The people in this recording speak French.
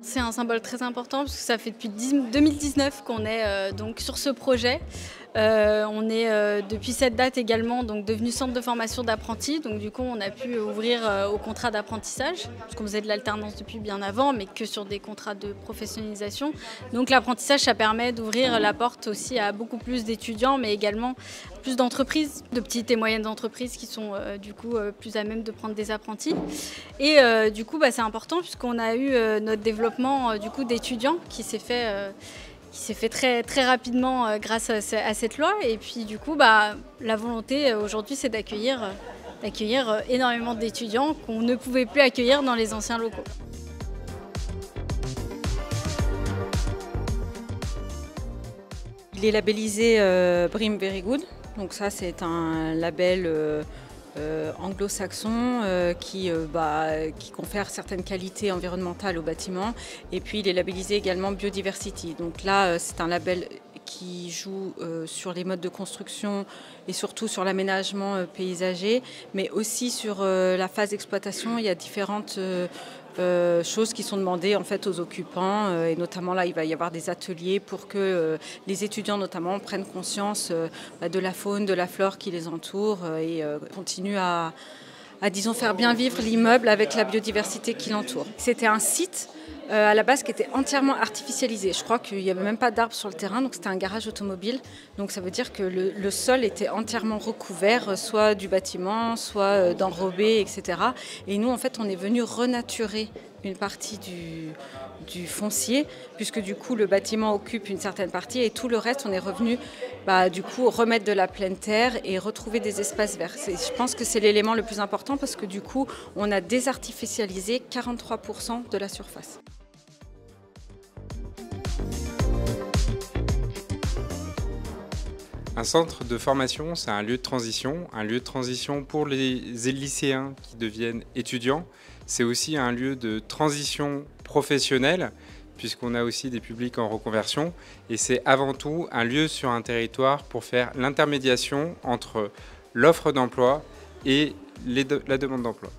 C'est un symbole très important parce que ça fait depuis 2019 qu'on est donc sur ce projet. On est depuis cette date également donc devenu centre de formation d'apprentis. Donc du coup on a pu ouvrir au contrat d'apprentissage parce qu'on faisait de l'alternance depuis bien avant mais que sur des contrats de professionnalisation. Donc l'apprentissage ça permet d'ouvrir la porte aussi à beaucoup plus d'étudiants mais également plus d'entreprises, de petites et moyennes entreprises qui sont du coup plus à même de prendre des apprentis. Et du coup c'est important puisqu'on a eu notre développement du coup d'étudiants qui s'est fait très rapidement grâce à cette loi. Et puis du coup, la volonté aujourd'hui, c'est d'accueillir énormément d'étudiants qu'on ne pouvait plus accueillir dans les anciens locaux. Il est labellisé BREEAM Very Good. Donc ça, c'est un label anglo-saxon qui confère certaines qualités environnementales au bâtiment. Et puis il est labellisé également Biodiversity. Donc là, c'est un label qui joue sur les modes de construction et surtout sur l'aménagement paysager, mais aussi sur la phase d'exploitation. Il y a différentes choses qui sont demandées en fait aux occupants et notamment là il va y avoir des ateliers pour que les étudiants notamment prennent conscience de la faune, de la flore qui les entoure et continuent à disons faire bien vivre l'immeuble avec la biodiversité qui l'entoure. C'était un site à la base qui était entièrement artificialisé. Je crois qu'il n'y avait même pas d'arbres sur le terrain, donc c'était un garage automobile. Donc ça veut dire que le sol était entièrement recouvert, soit du bâtiment, soit d'enrobé, etc. Et nous, en fait, on est venu renaturer une partie du foncier, puisque du coup le bâtiment occupe une certaine partie et tout le reste, on est revenu du coup remettre de la pleine terre et retrouver des espaces verts. Je pense que c'est l'élément le plus important parce que du coup, on a désartificialisé 43% de la surface. Un centre de formation, c'est un lieu de transition pour les lycéens qui deviennent étudiants. C'est aussi un lieu de transition professionnelle, puisqu'on a aussi des publics en reconversion. Et c'est avant tout un lieu sur un territoire pour faire l'intermédiation entre l'offre d'emploi et la demande d'emploi.